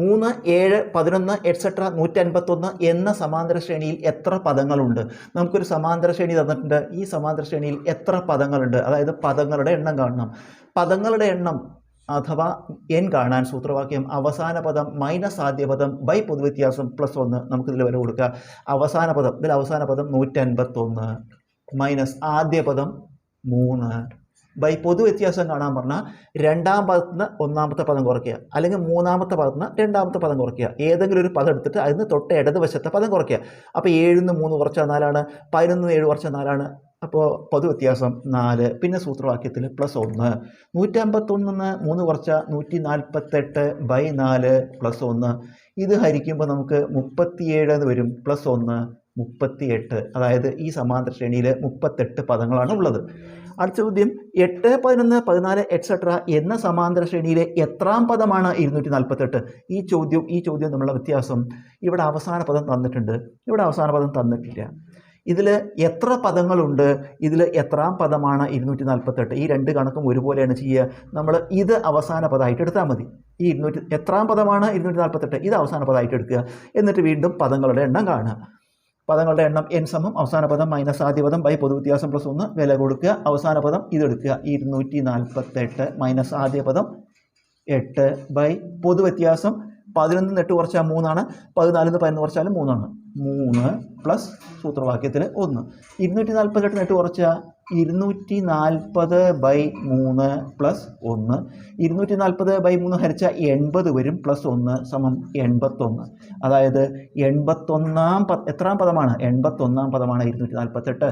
3, 7, 11 et cetera 151 എന്ന സമാന്തര ശ്രേണിയിൽ എത്ര പദങ്ങളുണ്ട്? നമുക്കൊരു സമാന്തര ശ്രേണി തന്നിട്ടുണ്ട്. ഈ സമാന്തര ശ്രേണിയിൽ എത്ര പദങ്ങളുണ്ട്? അതായത് പദങ്ങളുടെ എണ്ണം കാണണം. പദങ്ങളുടെ എണ്ണം അഥവാ n കാണാൻ സൂത്രവാക്യം അവസാന പദം മൈനസ് ആദ്യ പദം ബൈ പൊതുവ്യത്യാസം പ്ലസ് 1. നമുക്കിതിൽ വില കൊടുക്കുക. അവസാന പദം, ഇതിൽ അവസാന പദം 151 മൈനസ് ആദ്യ പദം 3 ബൈ പൊതുവ്യത്യാസം കാണാൻ പറഞ്ഞാൽ രണ്ടാം പദത്തിൽ നിന്ന് ഒന്നാമത്തെ പദം കുറയ്ക്കുക, അല്ലെങ്കിൽ മൂന്നാമത്തെ പദത്തിൽ നിന്ന് രണ്ടാമത്തെ പദം കുറയ്ക്കുക. ഏതെങ്കിലും ഒരു പദം എടുത്തിട്ട് അതിന് തൊട്ട് ഇടതുവശത്തെ പദം കുറയ്ക്കുക. അപ്പോൾ 7 നിന്ന് 3 കുറച്ചാൽ 4 ആണ്, 11 നിന്ന് 7 കുറച്ചാൽ 4 ആണ്. അപ്പോൾ പൊതുവ്യത്യാസം 4. പിന്നെ സൂത്രവാക്യത്തിൽ പ്ലസ് 1. 151 നിന്ന് 3 കുറച്ചാൽ 148 ബൈ 4 പ്ലസ് 1. ഇത് ഹരിക്കുമ്പോൾ നമുക്ക് 37 എന്ന് വരും. പ്ലസ് 1 38. അതായത് ഈ സമാന്തര ശ്രേണിയിൽ 38 പദങ്ങളാണ് ഉള്ളത്. അടുത്ത ചോദ്യം 8, 11, 14 എറ്റ്സെട്ര എന്ന സമാന്തര ശ്രേണിയിലെ എത്രാം പദമാണ് 248? ഈ ചോദ്യം തമ്മിലുള്ള വ്യത്യാസം, ഇവിടെ അവസാന പദം തന്നിട്ടുണ്ട്, ഇവിടെ അവസാന പദം തന്നിട്ടില്ല. ഇതിൽ എത്ര പദങ്ങളുണ്ട്, ഇതിൽ എത്രാം പദമാണ് 248? ഈ രണ്ട് കണക്കും ഒരുപോലെയാണ് ചെയ്യുക. നമ്മൾ ഇത് അവസാന പദമായിട്ട് എടുത്താൽ മതി. ഈ എത്രാം പദമാണ് 248, ഇത് അവസാന പദമായിട്ട് എടുക്കുക. എന്നിട്ട് വീണ്ടും പദങ്ങളുടെ എണ്ണം കാണുക. പദങ്ങളുടെ എണ്ണം n സമം അവസാന പദം മൈനസ് ആദ്യ പദം ബൈ പൊതുവ്യത്യാസം പ്ലസ് 1 വില കൊടുക്കുക. അവസാന പദം ഇതെടുക്കുക, 248 മൈനസ് ആദ്യ പദം 8 ബൈ പൊതുവ്യത്യാസം 11 നിന്ന് 8 കുറച്ചാൽ 3 ആണ്, 14 നിന്ന് 11 കുറച്ചാലും 3 ആണ്. 3 പ്ലസ് സൂത്രവാക്യത്തിൽ 1. 248 8 കുറച്ചാൽ 240 ബൈ 3 പ്ലസ് 1. 240 ബൈ 3 ഹരിച്ചാൽ 80 വരും. പ്ലസ് 1 സമം 81. അതായത് 81 എത്രാം പദമാണ്? 81 പദമാണ് 248.